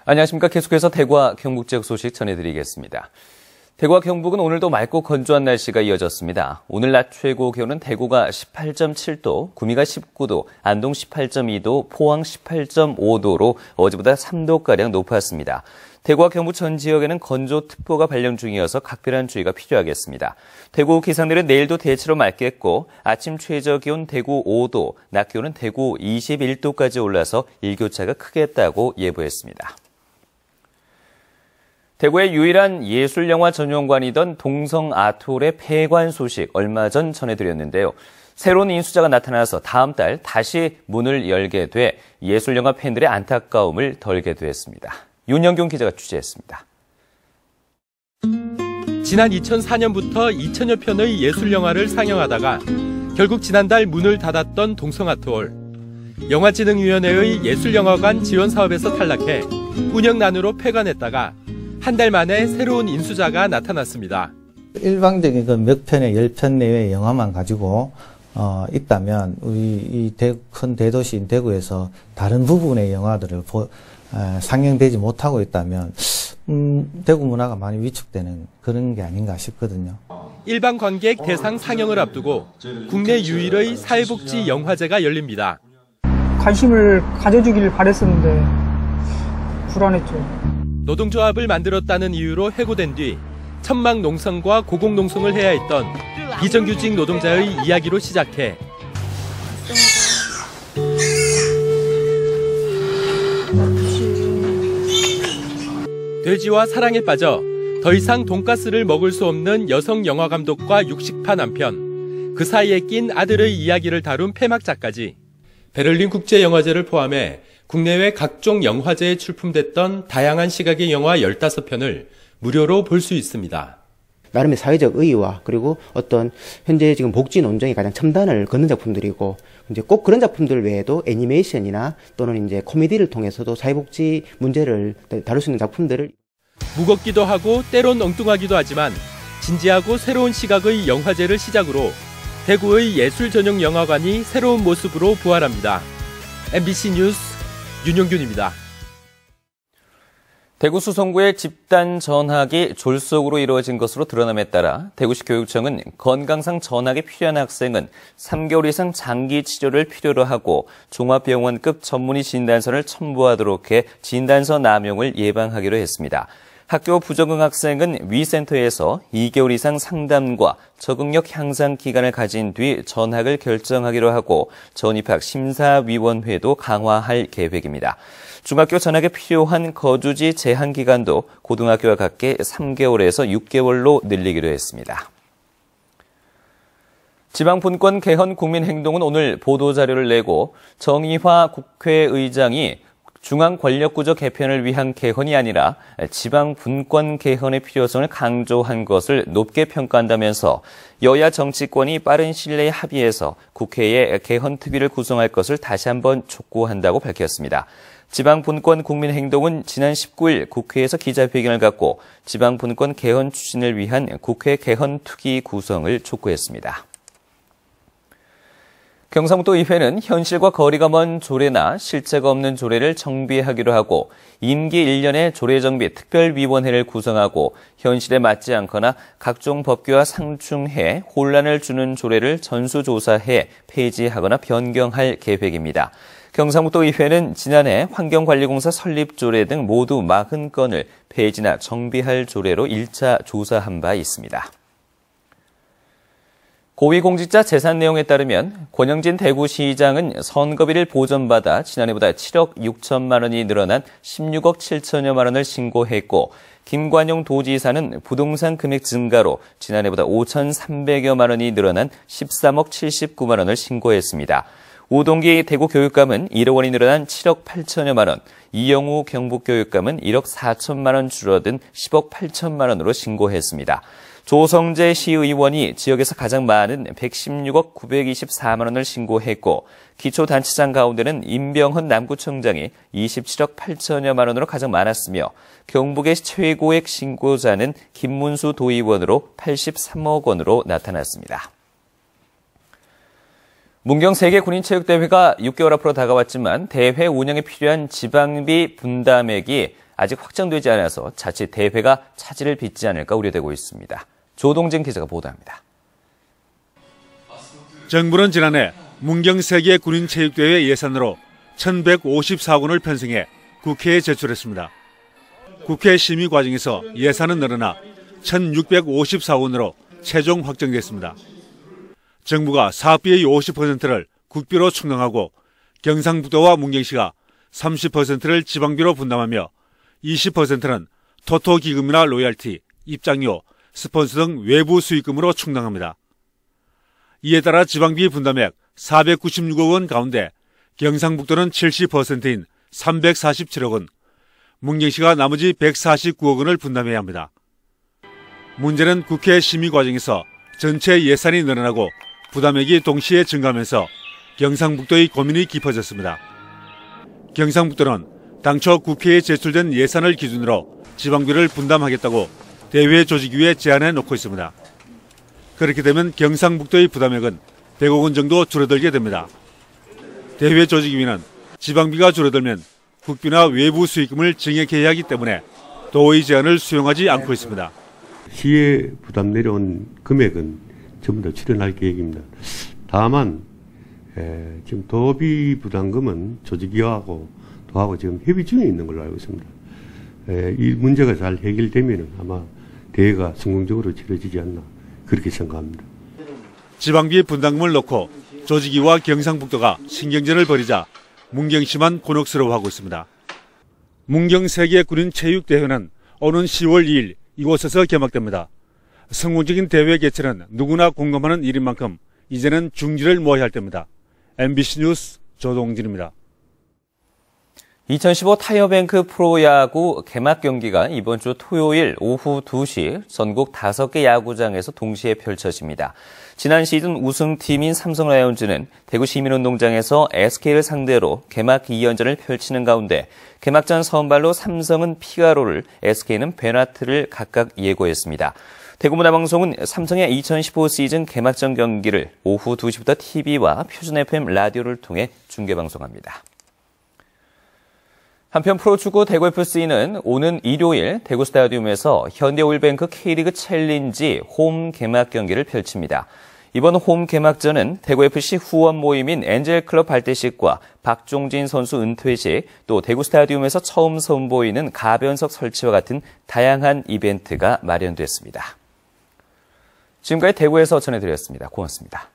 안녕하십니까. 계속해서 대구와 경북 지역 소식 전해드리겠습니다. 대구와 경북은 오늘도 맑고 건조한 날씨가 이어졌습니다. 오늘 낮 최고 기온은 대구가 18.7도, 구미가 19도, 안동 18.2도, 포항 18.5도로 어제보다 3도가량 높았습니다. 대구와 경북 전 지역에는 건조특보가 발령 중이어서 각별한 주의가 필요하겠습니다. 대구 기상대는 내일도 대체로 맑겠고 아침 최저 기온 대구 5도, 낮 기온은 대구 21도까지 올라서 일교차가 크겠다고 예보했습니다. 대구의 유일한 예술영화 전용관이던 동성아트홀의 폐관 소식 얼마 전 전해드렸는데요. 새로운 인수자가 나타나서 다음 달 다시 문을 열게 돼 예술영화 팬들의 안타까움을 덜게 됐습니다. 윤영균 기자가 취재했습니다. 지난 2004년부터 2000여 편의 예술영화를 상영하다가 결국 지난달 문을 닫았던 동성아트홀. 영화진흥위원회의 예술영화관 지원 사업에서 탈락해 운영난으로 폐관했다가 한 달 만에 새로운 인수자가 나타났습니다. 일방적인 몇 편의 10편 내외의 영화만 가지고 있다면 우리 큰 대도시인 대구에서 다른 부분의 영화들을 상영되지 못하고 있다면 대구 문화가 많이 위축되는 그런 게 아닌가 싶거든요. 일반 관객 대상 상영을 앞두고 국내 유일의 사회복지 영화제가 열립니다. 관심을 가져주길 바랬었는데 불안했죠. 노동조합을 만들었다는 이유로 해고된 뒤 천막 농성과 고공 농성을 해야 했던 비정규직 노동자의 이야기로 시작해 돼지와 사랑에 빠져 더 이상 돈가스를 먹을 수 없는 여성 영화감독과 육식파 남편, 그 사이에 낀 아들의 이야기를 다룬 폐막작까지 베를린 국제영화제를 포함해 국내외 각종 영화제에 출품됐던 다양한 시각의 영화 15편을 무료로 볼 수 있습니다. 나름의 사회적 의의와 그리고 어떤 현재 지금 복지 논쟁에 가장 첨단을 걷는 작품들이고 이제 꼭 그런 작품들 외에도 애니메이션이나 또는 이제 코미디를 통해서도 사회복지 문제를 다룰 수 있는 작품들을 무겁기도 하고 때론 엉뚱하기도 하지만 진지하고 새로운 시각의 영화제를 시작으로 대구의 예술 전용 영화관이 새로운 모습으로 부활합니다. MBC 뉴스 윤용균입니다. 대구 수성구의 집단 전학이 졸속으로 이루어진 것으로 드러남에 따라 대구시 교육청은 건강상 전학이 필요한 학생은 3개월 이상 장기 치료를 필요로 하고 종합병원급 전문의 진단서를 첨부하도록 해 진단서 남용을 예방하기로 했습니다. 학교 부적응 학생은 위센터에서 2개월 이상 상담과 적응력 향상 기간을 가진 뒤 전학을 결정하기로 하고 전입학 심사위원회도 강화할 계획입니다. 중학교 전학에 필요한 거주지 제한 기간도 고등학교와 같게 3개월에서 6개월로 늘리기로 했습니다. 지방분권 개헌 국민행동은 오늘 보도자료를 내고 정의화 국회의장이 중앙권력구조 개편을 위한 개헌이 아니라 지방분권 개헌의 필요성을 강조한 것을 높게 평가한다면서 여야 정치권이 빠른 시일 내에 합의해서 국회에 개헌특위를 구성할 것을 다시 한번 촉구한다고 밝혔습니다. 지방분권 국민행동은 지난 19일 국회에서 기자회견을 갖고 지방분권 개헌 추진을 위한 국회 개헌특위 구성을 촉구했습니다. 경상북도 의회는 현실과 거리가 먼 조례나 실체가 없는 조례를 정비하기로 하고 임기 1년의 조례정비 특별위원회를 구성하고 현실에 맞지 않거나 각종 법규와 상충해 혼란을 주는 조례를 전수조사해 폐지하거나 변경할 계획입니다. 경상북도 의회는 지난해 환경관리공사 설립조례 등 모두 40건을 폐지나 정비할 조례로 1차 조사한 바 있습니다. 고위공직자 재산 내용에 따르면 권영진 대구시장은 선거비를 보전받아 지난해보다 7억 6천만 원이 늘어난 16억 7천여만 원을 신고했고 김관용 도지사는 부동산 금액 증가로 지난해보다 5,300여만 원이 늘어난 13억 79만 원을 신고했습니다. 우동기 대구교육감은 1억 원이 늘어난 7억 8천여만 원, 이영우 경북교육감은 1억 4천만 원 줄어든 10억 8천만 원으로 신고했습니다. 조성재 시의원이 지역에서 가장 많은 116억 924만 원을 신고했고 기초단체장 가운데는 임병헌 남구청장이 27억 8천여만 원으로 가장 많았으며 경북의 최고액 신고자는 김문수 도의원으로 83억 원으로 나타났습니다. 문경 세계군인체육대회가 6개월 앞으로 다가왔지만 대회 운영에 필요한 지방비 분담액이 아직 확정되지 않아서 자칫 대회가 차질을 빚지 않을까 우려되고 있습니다. 조동진 기자가 보도합니다. 정부는 지난해 문경 세계 군인체육대회 예산으로 1,154억 원을 편성해 국회에 제출했습니다. 국회 심의 과정에서 예산은 늘어나 1,654억 원으로 최종 확정됐습니다. 정부가 사업비의 50%를 국비로 충당하고 경상북도와 문경시가 30%를 지방비로 분담하며 20%는 토토기금이나 로얄티, 입장료, 스폰서 등 외부 수익금으로 충당합니다. 이에 따라 지방비 분담액 496억 원 가운데 경상북도는 70%인 347억 원, 문경시가 나머지 149억 원을 분담해야 합니다. 문제는 국회 심의 과정에서 전체 예산이 늘어나고 부담액이 동시에 증가하면서 경상북도의 고민이 깊어졌습니다. 경상북도는 당초 국회에 제출된 예산을 기준으로 지방비를 분담하겠다고 대회 조직위에 제안해 놓고 있습니다. 그렇게 되면 경상북도의 부담액은 100억 원 정도 줄어들게 됩니다. 대회 조직위는 지방비가 줄어들면 국비나 외부 수익금을 증액해야 하기 때문에 도의 제안을 수용하지 않고 있습니다. 시에 부담 내려온 금액은 전부 다 출연할 계획입니다. 다만 지금 도비 부담금은 조직위하고 도하고 지금 협의 중에 있는 걸로 알고 있습니다. 이 문제가 잘 해결되면 아마 대회가 성공적으로 치러지지 않나 그렇게 생각합니다. 지방비 분담금을 놓고 조직위와 경상북도가 신경전을 벌이자 문경시만 곤혹스러워하고 있습니다. 문경 세계 군인 체육대회는 오는 10월 2일 이곳에서 개막됩니다. 성공적인 대회 개최는 누구나 공감하는 일인 만큼 이제는 중지를 모아야 할 때입니다. MBC 뉴스 조동진입니다. 2015 타이어뱅크 프로야구 개막 경기가 이번 주 토요일 오후 2시 전국 5개 야구장에서 동시에 펼쳐집니다. 지난 시즌 우승팀인 삼성 라이온즈는 대구 시민운동장에서 SK를 상대로 개막 2연전을 펼치는 가운데 개막전 선발로 삼성은 피가로를, SK는 베나트를 각각 예고했습니다. 대구문화방송은 삼성의 2015 시즌 개막전 경기를 오후 2시부터 TV와 표준 FM 라디오를 통해 중계방송합니다. 한편 프로축구 대구FC는 오는 일요일 대구 스타디움에서 현대오일뱅크 K리그 챌린지 홈 개막 경기를 펼칩니다. 이번 홈 개막전은 대구FC 후원 모임인 엔젤클럽 발대식과 박종진 선수 은퇴식, 또 대구 스타디움에서 처음 선보이는 가변석 설치와 같은 다양한 이벤트가 마련됐습니다. 지금까지 대구에서 전해드렸습니다. 고맙습니다.